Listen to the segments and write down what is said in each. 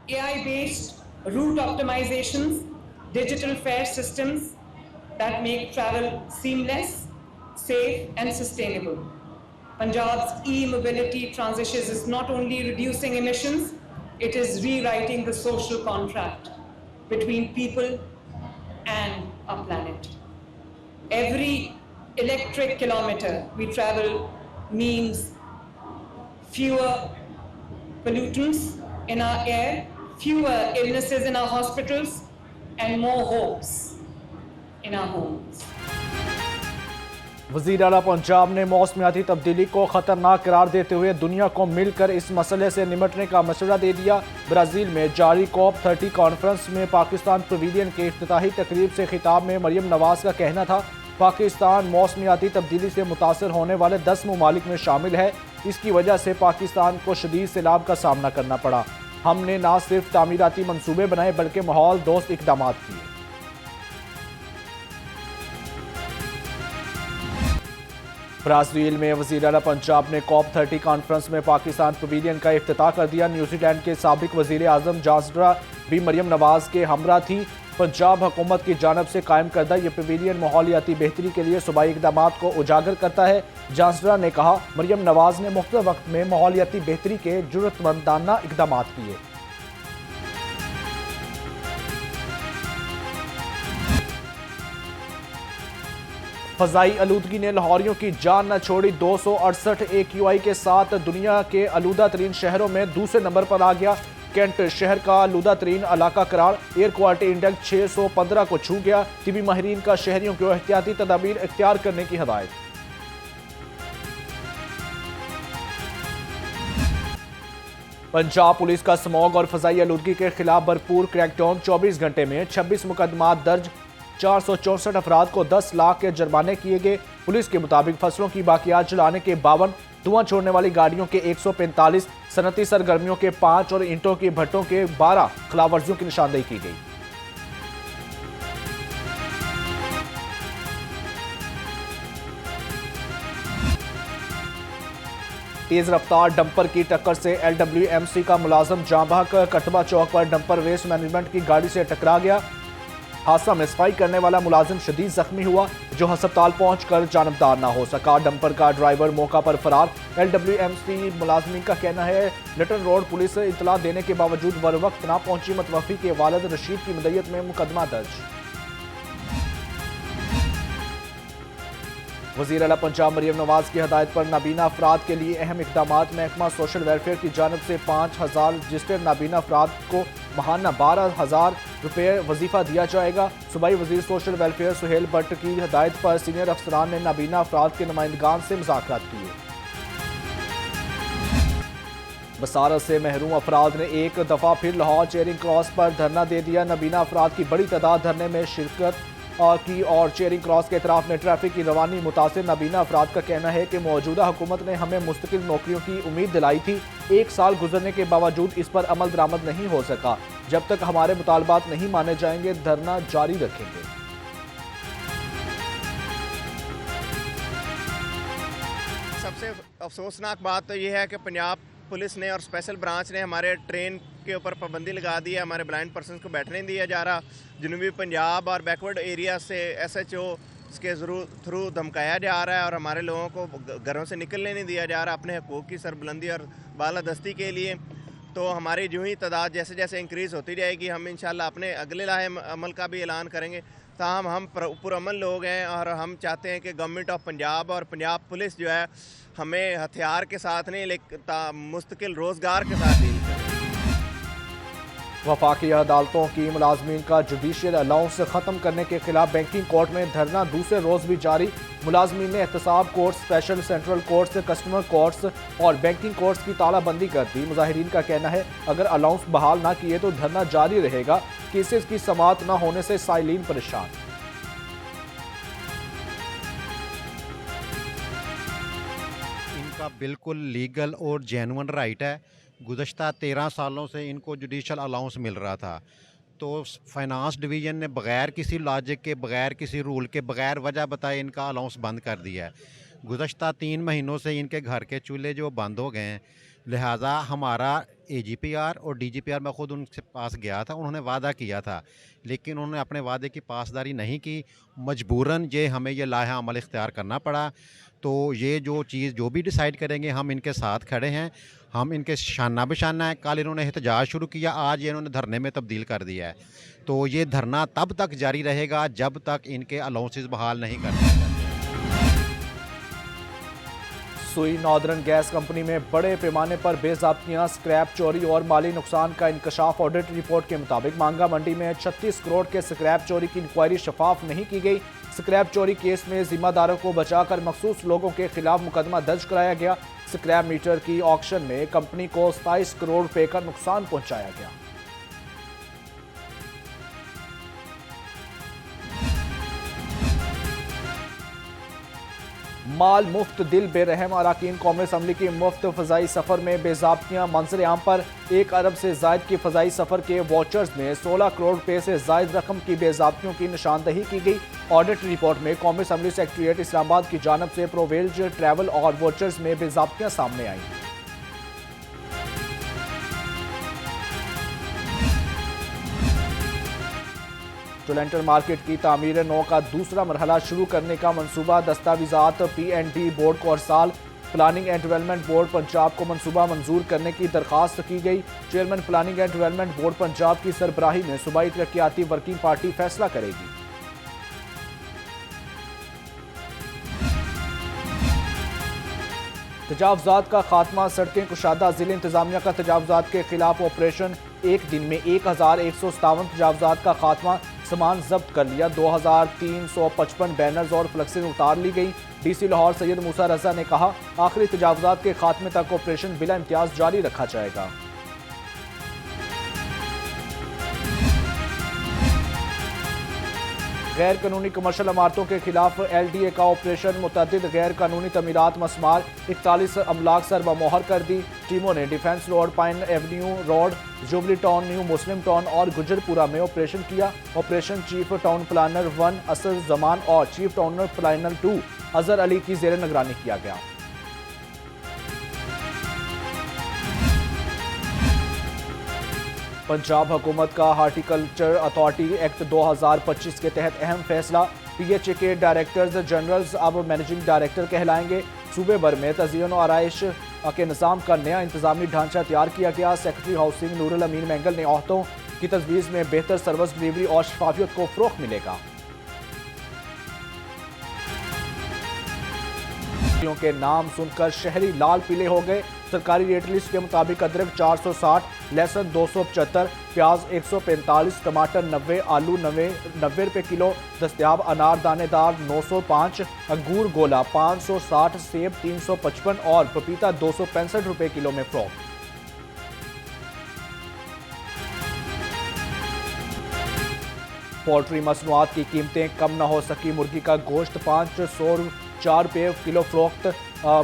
AI-based route optimizations, digital fare systems that make travel seamless, safe, and sustainable. Punjab's e-mobility transition is not only reducing emissions, it is rewriting the social contract between people and our planet. Every electric kilometer we travel means fewer pollutants in our air, fewer illnesses in our hospitals, and more hopes in our homes. वज़ीर आला पंजाब ने मौसमियाती तब्दीली को ख़तरनाक करार देते हुए दुनिया को मिलकर इस मसले से निपटने का मशवरा दे दिया। ब्राज़ील में जारी COP30 कॉन्फ्रेंस में पाकिस्तान पवेलियन के इफ्तिताही तकरीब से खिताब में मरियम नवाज का कहना था, पाकिस्तान मौसमियाती तब्दीली से मुतासर होने वाले 10 ममालिक में शामिल है। इसकी वजह से पाकिस्तान को शदीद सैलाब का सामना करना पड़ा। हमने न सिर्फ तामीराती मनसूबे बनाए बल्कि माहौल दोस्त इकदाम किए। ब्राज़ील में वज़ीर आला पंजाब ने COP30 कॉन्फ्रेंस में पाकिस्तान पवेलियन का इफ्तिताह कर दिया। न्यूजीलैंड के साबिक वज़ीर आज़म जांसडरा भी मरियम नवाज के हमरा थी। पंजाब हुकूमत की जानब से कायम करदा ये पवेलियन माहौलियाती बेहतरी के लिए सूबाई इक़दाम को उजागर करता है। जांसडरा ने कहा, मरियम नवाज ने मुख्तलिफ वक्त में माहौलियाती बेहतरी के जुर्रतमंदाना इक़दाम किए। फ़ज़ाई आलूदगी ने लाहौरियों की जान न छोड़ी। 268 AQI के साथ दुनिया के आलूदा तरीन शहरों में दूसरे नंबर पर आ गया। कैंट शहर का आलूदा तरीन इलाका करार। एयर क्वालिटी इंडेक्स 615 को छू गया। तिबी माहिरीन का शहरियों को एहतियाती तदाबीर इख्तियार करने की हदायत। पंजाब पुलिस का स्मॉग और फ़ज़ाई आलूदगी के खिलाफ भरपूर क्रैकडाउन। 24 घंटे में 26 मुकदमा दर्ज, 464 अफराद को 10 लाख के जुर्माने किए गए। पुलिस के मुताबिक फसलों की बाकियात जलाने के 52, धुआं छोड़ने वाली गाड़ियों के 145, सनती सरगर्मियों के 5 और ईंटों की भट्टों के 12 खिलाफवर्जियों की निशानदेही की गई। तेज रफ्तार डंपर की टक्कर से LWMC का मुलाजम जाँ बहक। कटबा चौक पर डंपर वेस्ट मैनेजमेंट की गाड़ी से टकरा गया। हादसा में सफाई करने वाला मुलाजिम शदीद जख्मी हुआ, जो अस्पताल पहुंचकर जानबदार ना हो सका। डंपर का ड्राइवर मौका पर फरार। LWMC मुलाजमीन का कहना है, लिटन रोड पुलिस इतला देने के बावजूद बर वक्त ना पहुंची। मतवफी के वालिद रशीद की मदयत में मुकदमा दर्ज। वज़ीर आला पंजाब मरियम नवाज की हदायत पर नाबीना अफराद के लिए अहम इकदाम। महकमा सोशल वेलफेयर की जानब से 5000 रजिस्टर्ड नाबीना अफराद को महाना 12,000 रुपये वजीफा दिया जाएगा। सूबाई वज़ीर सोशल वेलफेयर सुहेल भट्ट की हदायत पर सीनियर अफसरान ने नाबीना अफराद के नुमाइंदगान से मुज़ाकरात किए। बसारत से महरूम अफराद ने एक दफ़ा फिर लाहौर चेयरिंग क्रॉस पर धरना दे दिया। नाबीना अफराद की बड़ी तादाद धरने में शिरकत की और चेयरिंग क्रॉस के अतराफ में ट्रैफिक की रवानी मुतासिर। नाबीना अफराद का कहना है कि मौजूदा हुकूमत ने हमें मुस्तकिल नौकरियों की उम्मीद दिलाई थी। 1 साल गुजरने के बावजूद इस पर अमल दरामद नहीं हो सका। जब तक हमारे मुतालबात नहीं माने जाएंगे, धरना जारी रखेंगे। सबसे अफसोसनाक बात तो यह है कि पंजाब पुलिस ने और स्पेशल ब्रांच ने हमारे ट्रेन के ऊपर पाबंदी लगा दी है। हमारे ब्लाइंड पर्सनस को बैठने नहीं दिया जा रहा। जनूबी पंजाब और बैकवर्ड एरिया से SHO के थ्रू धमकाया जा रहा है और हमारे लोगों को घरों से निकलने नहीं दिया जा रहा अपने हकूक़ की सरबुलंदी और बालादस्ती के लिए। तो हमारी जो ही तादाद जैसे जैसे इंक्रीज़ होती जाएगी, हम इंशाल्लाह अपने अगले लाहे अमल का भी ऐलान करेंगे। ताहम हम पुरअमन लोग हैं और हम चाहते हैं कि गवर्नमेंट ऑफ पंजाब और पंजाब पुलिस जो है हमें हथियार के साथ नहीं लेकिन मुस्तकिल रोज़गार के साथ डील करें। वफाकी अदालतों की मुलाजमीन का जुडिशियल अलाउंस ख़त्म करने के खिलाफ बैंकिंग कोर्ट में धरना दूसरे रोज़ भी जारी। मुलाजमीन ने एहतसाब courts, special central courts, customer courts और बैंकिंग कोर्ट्स की तालाबंदी कर दी। मुजाहिरीन का कहना है, अगर अलाउंस बहाल ना किए तो धरना जारी रहेगा। केसेस की समाअत न होने से साइलिन परेशान। इनका बिल्कुल लीगल और जेन्युइन राइट है। गुज़श्ता 13 सालों से इनको जुडिशल अलाउंस मिल रहा था, तो फाइनेंस डिवीज़न ने बग़ैर किसी लॉजिक के, बग़ैर किसी रूल के, बग़ैर वजह बताए इनका अलाउंस बंद कर दिया है। गुज़श्ता 3 महीनों से इनके घर के चूल्हे जो बंद हो गए हैं, लिहाजा हमारा एजीपीआर और डीजीपीआर मैं ख़ुद उनके पास गया था, उन्होंने वादा किया था, लेकिन उन्होंने अपने वादे की पासदारी नहीं की। मजबूरन ये हमें ये लाहा अमल इख्तियार करना पड़ा। तो ये जो चीज़ जो भी डिसाइड करेंगे हम इनके साथ खड़े हैं, हम इनके शाना बशाना है। कल इन्होंने एहतजाज शुरू किया, आज ये इन्होंने धरने में तब्दील कर दिया है। तो ये धरना तब तक जारी रहेगा जब तक इनके अलाउंसेस बहाल नहीं कर दिए जाते। सुई नॉर्दर्न गैस कंपनी में बड़े पैमाने पर बेज़ाब्तियां, स्क्रैप चोरी और माली नुकसान का इंकशाफ। ऑडिट रिपोर्ट के मुताबिक मांगा मंडी में 36 करोड़ के स्क्रैप चोरी की इंक्वायरी शफाफ नहीं की गई। स्क्रैप चोरी केस में जिम्मेदारों को बचाकर मखसूस लोगों के खिलाफ मुकदमा दर्ज कराया गया। स्क्रैप मीटर की ऑक्शन में कंपनी को 27 करोड़ रुपए का नुकसान पहुंचाया गया। माल मुफ्त दिल बेरहम अरकान कौमी असम्बली की मुफ्त फ़ज़ाई सफ़र में बेज़ाब्तियां। मंजर आम पर 1 अरब से ज़ायद की फ़ज़ाई सफ़र के वाचर्स में 16 करोड़ रुपए से ज़ायद रकम की बेज़ाब्तियों की निशानदही की गई। ऑडिट रिपोर्ट में कौमी असम्बली सेक्रेटेरिएट इस्लामाबाद की जानब से प्रोवेल्ज ट्रैवल और वाचर्स में बेज़ाब्तियां सामने आई। टोलेंटर मार्केट की तामीर नौ का दूसरा मरहला शुरू करने का मंसूबा। दस्तावेजात PND बोर्ड को अरसाल। Planning and development board Punjab को मंसूबा मंजूर करने की दरखास्त की गई। Chairman planning and development board Punjab की सरबराही में सूबाई तरक्याती वर्किंग पार्टी फैसला करेगी। तजावुजात का खात्मा, सड़कें कुशादा। जिले इंतजामिया का तजावुजात के खिलाफ ऑपरेशन। एक दिन में 1157 तजावुजात का खात्मा। सामान जब्त कर लिया। 2355 बैनर्स और फ्लेक्सें उतार ली गई। DC लाहौर सैयद मूसा रजा ने कहा, आखिरी तजावुजात के खात्मे तक ऑपरेशन बिला इम्तियाज जारी रखा जाएगा। गैर कानूनी कमर्शल इमारतों के खिलाफ LDA का ऑपरेशन। मुतअद्दिद गैर कानूनी तमीरात मसमार। 41 अमलाक सर बमोहर कर दी। टीमों ने Defence Road, Pine Avenue Road, Jubilee Town, New Muslim Town और गुजरपुरा में ऑपरेशन किया। Operation chief town planner 1 Asad Zaman और chief town planner 2 Azhar Ali की जेर निगरानी किया गया। पंजाब हुकूमत का हार्टिकल्चर अथॉरिटी एक्ट 2025 के तहत अहम फैसला। PHA के डायरेक्टर्स जनरल्स अब मैनेजिंग डायरेक्टर कहलाएंगे। सूबे भर में तज़यीन और आराइश के निज़ाम का नया इंतजामी ढांचा तैयार किया गया। सेक्रेटरी हाउसिंग नूरुल अमीन मैंगल ने अहदों की तजवीज़ में बेहतर सर्विस डिलीवरी और शफाफियत को फ़रोग़ मिलेगा। के नाम सुनकर शहरी लाल पीले हो गए। सरकारी रेट लिस्ट के मुताबिक अदरक 460, लहसुन 275, प्याज 145, टमाटर 90, आलू 90 रुपए किलो दस्तयाब। अनार दानेदार 905, अंगूर गोला 560, सेब 355 और पपीता 265 रुपए किलो में फरोख्त। पोल्ट्री मसनूआत की कीमतें कम न हो सकी। मुर्गी का गोश्त 504 रुपये किलो फरोख्त।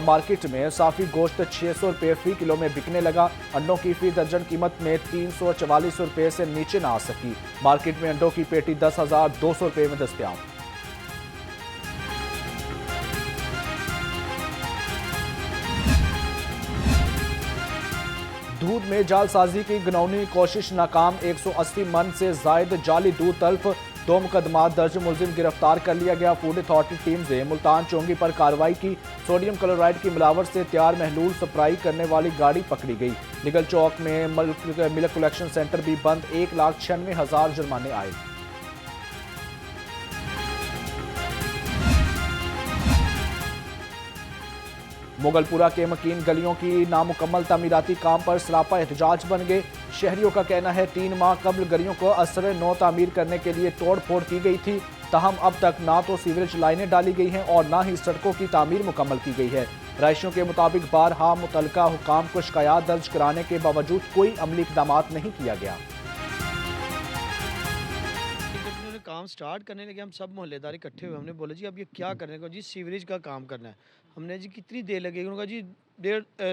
मार्केट में साफ़ी गोश्त 600 रुपये फ़ी किलो में बिकने लगा। अंडों की फ़ी दर्जन कीमत में 344 रुपये से नीचे ना आ सकी। मार्केट में अंडों की पेटी 10,200 रुपये में दस्तयाब। दूध में जालसाजी की घिनौनी कोशिश नाकाम। 180 मन से जायद जाली दूध तल्फ। 2 मुकदमात दर्ज, मुलजिम गिरफ्तार कर लिया गया। फूड अथॉरिटी टीम से मुल्तान चौंगी पर कार्रवाई की। सोडियम क्लोराइड की मिलावट से तैयार महलूल सप्लाई करने वाली गाड़ी पकड़ी गई। निगल चौक में मिल्क कलेक्शन सेंटर भी बंद। 1,96,000 जुर्माने आए। मुगलपुरा के मकीन गलियों की नामुकम्मल तामीराती काम पर सरापा एहतजाज बन गए। शहरियों का कहना है 3 माह कबल गलियों को असर नौ तामीर करने के लिए तोड़ फोड़ की गई थी। ताहम अब तक ना तो सीवरेज लाइनें डाली गई हैं और ना ही सड़कों की तामीर मुकम्मल की गई है। राइशियों के मुताबिक बारहा मुतलका हुकाम को शिकायत दर्ज कराने के बावजूद कोई अमली इकदाम नहीं किया गया। काम स्टार्ट करने लगे हम सब मोहल्लेदार इकट्ठे हुए। हमने बोला जी अब ये क्या करने को, जी सीवरेज का काम करना है। हमने जी कितनी देर लगेगी, उन्होंने कहा जी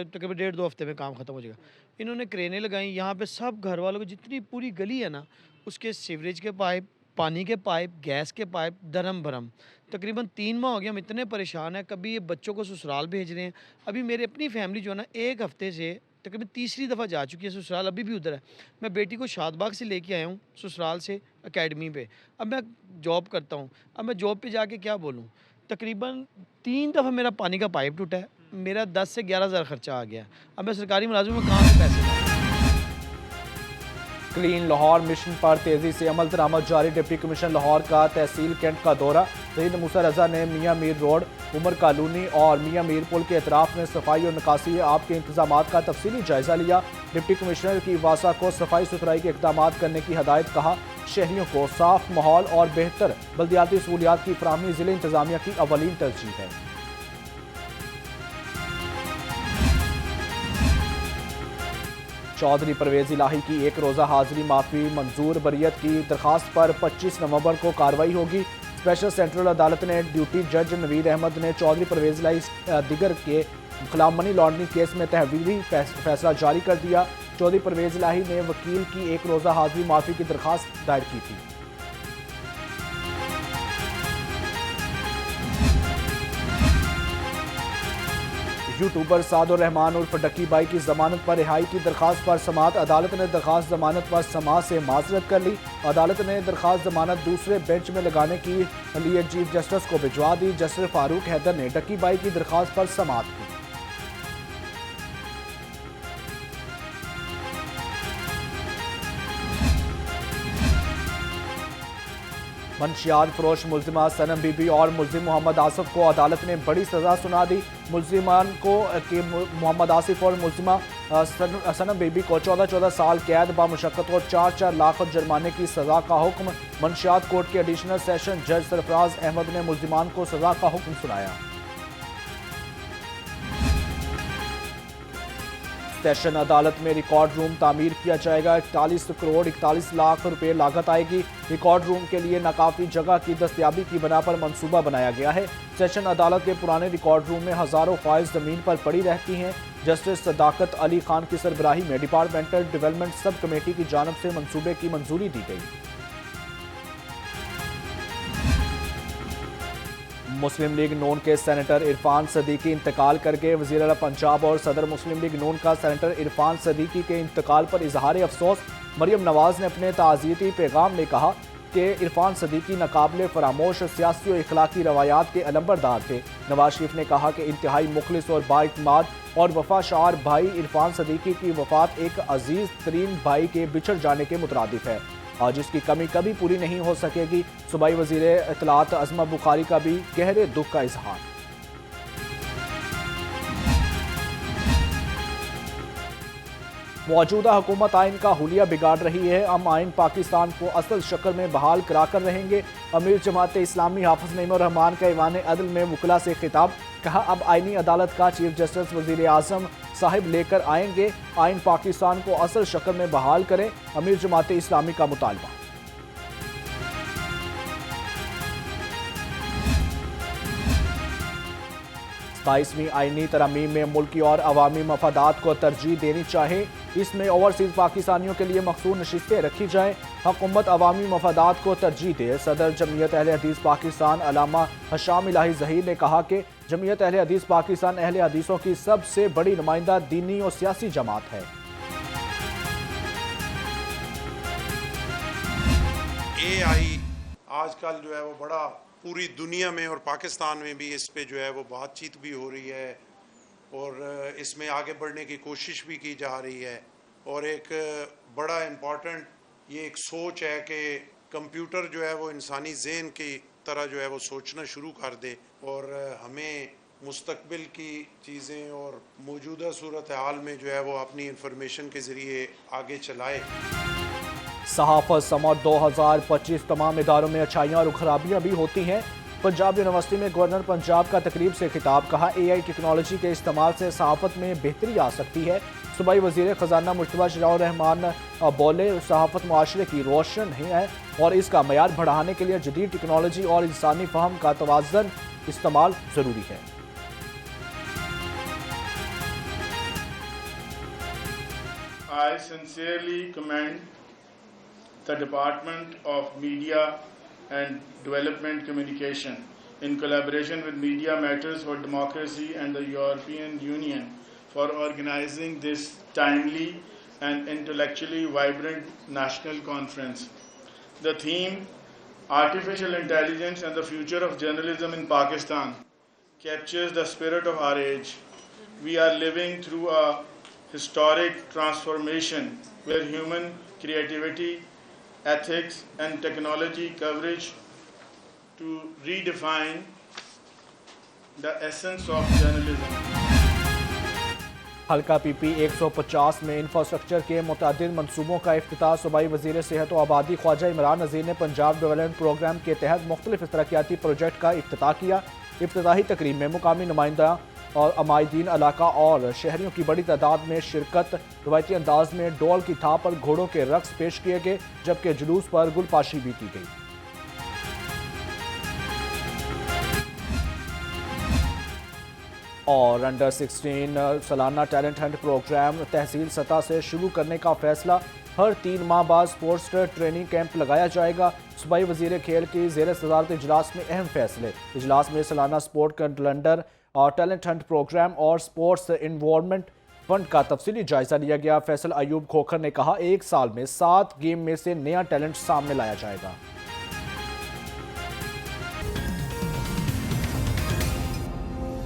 तकरीबन 1.5-2 हफ्ते में काम ख़त्म हो जाएगा। इन्होंने क्रेनें लगाई। यहाँ पे सब घर वालों को जितनी पूरी गली है ना, उसके सीवरेज के पाइप, पानी के पाइप, गैस के पाइप दरम भरम। तकरीबन 3 माह हो गए हम इतने परेशान हैं। कभी ये बच्चों को ससुराल भेज रहे हैं। अभी मेरी अपनी फैमिली जो है ना 1 हफ्ते से तकरीबन तीसरी दफ़ा जा चुकी है ससुराल, अभी भी उधर है। मैं बेटी को शादबाग से लेके आया हूँ ससुराल से एकेडमी पे। अब मैं जॉब करता हूँ, अब मैं जॉब पे जाके क्या बोलूँ। तकरीबन 3 दफ़ा मेरा पानी का पाइप टूटा है, मेरा 10 से 11,000 खर्चा आ गया। अब मैं सरकारी मुलाजिम हूँ, कहाँ से पैसे लाऊँ? क्लीन लाहौर मिशन पर तेजी से अमल दरामद जारी। डिप्टी कमिश्नर लाहौर का तहसील कैंट का दौरा। शहीद मूसा रजा ने मियाँ मीर रोड, उमर कॉलोनी और मियाँ मीर पुल के अतराफ में सफाई और निकासी आब के इंतजाम का तफसीली जायजा लिया। डिप्टी कमिश्नर की वासा को सफाई सुथराई के इकदाम करने की हदायत। कहा शहरियों को साफ माहौल और बेहतर बल्दियाती सहूलियात की फराहमी जिले इंतजामिया की अवलीन तरजीह है। चौधरी परवेज इलाही की एक रोज़ा हाजिरी माफ़ी मंजूर। बरियत की दरखास्त पर 25 नवंबर को कार्रवाई होगी। स्पेशल सेंट्रल अदालत ने ड्यूटी जज नवीद अहमद ने चौधरी परवेज इलाही दिगर के खिलाफ मनी लॉन्ड्रिंग केस में तहवीली फैसला जारी कर दिया। चौधरी परवेज इलाही ने वकील की एक रोज़ा हाजिरी माफ़ी की दरखास्त दायर की थी। यूट्यूबर सादुर रहमान उर्फ डक्की बाई की जमानत पर रिहाई की दरखास्त पर समाअत। अदालत ने दरखास्त जमानत पर समाअत से माजरत कर ली। अदालत ने दरखास्त जमानत दूसरे बेंच में लगाने के लिए चीफ जस्टिस को भिजवा दी। जस्टिस फारूक हैदर ने डक्की बाई की दरखास्त पर समाअत की। मंशियात फरोश मुल्जिमा सनम बीबी और मुल्जिम मोहम्मद आसिफ को अदालत ने बड़ी सजा सुना दी। मुल्जिमान को मोहम्मद आसिफ और मुल्जिमा सनम बीबी को 14-14 साल कैद बामुशक्कत और 4-4 लाख जुर्माने की सजा का हुक्म। मंशियात कोर्ट के एडिशनल सेशन जज सरफराज अहमद ने मुल्जिमान को सजा का हुक्म सुनाया। सेशन अदालत में रिकॉर्ड रूम तामीर किया जाएगा। 41 करोड़ 41 लाख रुपए लागत आएगी। रिकॉर्ड रूम के लिए नाकाफी जगह की दस्तयाबी की बिना पर मंसूबा बनाया गया है। सेशन अदालत के पुराने रिकॉर्ड रूम में हजारों फाइल्स जमीन पर पड़ी रहती हैं। जस्टिस सदाकत अली खान की सरबराही में डिपार्टमेंटल डेवलपमेंट सब कमेटी की जानिब से मंसूबे की मंजूरी दी गई। मुस्लिम लीग नून के सेनेटर इरफान सदीकी इंतकाल कर गए। वज़ीर आला पंजाब और सदर मुस्लिम लीग नून का सेनेटर इरफान सदीकी के इंतकाल पर इजहार अफसोस। मरियम नवाज ने अपने ताज़ियती पैगाम में कहा कि इरफान सदीकी नाकाबिले फरामोश सियासी और इखलाकी रवायात के अलंबरदार थे। नवाज शरीफ ने कहा कि इंतहाई मुखलिस और बाइतमाद और वफाशार भाई इरफान सदीकी की वफात एक अजीज तरीन भाई के बिछड़ जाने के मुतरादिफ है और जिसकी कमी कभी पूरी नहीं हो सकेगी। सूबाई वज़ीर इत्तलात अज़मा बुखारी का भी गहरे दुख का इजहार। मौजूदा हुकूमत आइन का हुलिया बिगाड़ रही है। हम आइन पाकिस्तान को असल शक्ल में बहाल कराकर रहेंगे। अमीर जमात इस्लामी हाफिज नईमुर रहमान का ईवान अदल में वकला से खिताब। कहा अब आइनी अदालत का चीफ जस्टिस वज़ीर आज़म साहिब लेकर आएंगे। आइन पाकिस्तान को असल शक्ल में बहाल करें, अमीर जमात इस्लामी का मुतालबा। बाईसवीं आइनी तरमीम में मुल्की और अवामी मफादात को तरजीह देनी चाहिए। इसमें ओवरसीज पाकिस्तानियों के लिए मखसूस नशिस्तें रखी जाएं। हुकूमत अवामी मफादात को तरजीह दे। सदर जमीयत अहले हदीस पाकिस्तान अल्लामा हशाम इलाही ज़हीर ने कहा कि जमीयत अहले हदीस पाकिस्तान अहले हदीसों की सबसे बड़ी नुमाइंदा दीनी और सियासी जमात है। AI आजकल जो है वो बड़ा पूरी दुनिया में और पाकिस्तान में भी इस पे जो है वो बातचीत भी हो रही है और इसमें आगे बढ़ने की कोशिश भी की जा रही है। और एक बड़ा इम्पॉर्टेंट ये एक सोच है कि कंप्यूटर जो है वो इंसानी ज़हन की तरह जो है वो सोचना शुरू कर दे और हमें मुस्तकबिल की चीज़ें और मौजूदा सूरत हाल में जो है वो अपनी इंफॉर्मेशन के ज़रिए आगे चलाए। सहाफ़त समर 2025 तमाम इदारों में अच्छाइयाँ और खराबियाँ भी होती हैं। पंजाब यूनिवर्सिटी में गवर्नर पंजाब का तकरीब से खिताब। कहा AI टेक्नोलॉजी के इस्तेमाल से सहाफ़त में बेहतरी आ सकती है। सूबाई वज़ीर ख़जाना मुश्तबा शराउर रहमान बोले सहाफ़त मुआशरे की रोशन है और इसका मयार बढ़ाने के लिए जदीद टेक्नोलॉजी और इंसानी फ़हम का तवाज़न इस्तेमाल ज़रूरी है। I sincerely commend the Department of Media and Development Communication in collaboration with Media Matters for Democracy and the European Union for organizing this timely and intellectually vibrant national conference. The theme, Artificial Intelligence and the Future of Journalism in Pakistan, captures the spirit of our age. We are living through a historic transformation where human creativity, ethics and technology coverage to redefine the essence of journalism. हल्का PP 150 में infrastructure के मुतअद्दिद मनसूबों का इफ्तिताह। सूबाई वज़ीर सेहत व आबादी ख्वाजा इमरान नज़ीर ने पंजाब डेवलपमेंट प्रोग्राम के तहत मुख्तलिफ तरक्याती प्रोजेक्ट का इफ्तिताह किया। इफ्तिताही तकरीब में मुकामी नुमाइंदा और अमायदीन इलाका और शहरियों की बड़ी तादाद में शिरकत। रवायती अंदाज में डोल की थाप पर घोड़ों के रक्स पेश किए गए, जबकि जुलूस पर गुलपाशी भी की गई। और अंडर 16 सालाना टैलेंट हंट प्रोग्राम तहसील सतह से शुरू करने का फैसला। हर 3 माह बाद स्पोर्ट्स ट्रेनिंग कैंप लगाया जाएगा। सूबाई वज़ीर खेल की ज़ेर सदारत इजलास में अहम फैसले। इजलास में सालाना स्पोर्ट कैलेंडर और टैलेंट हंट प्रोग्राम और स्पोर्ट्स इन्वॉल्वमेंट फंड का तफसीली जायजा लिया गया। फैसल अयूब खोखर ने कहा, 1 साल में 7 गेम में से नया टैलेंट सामने लाया जाएगा।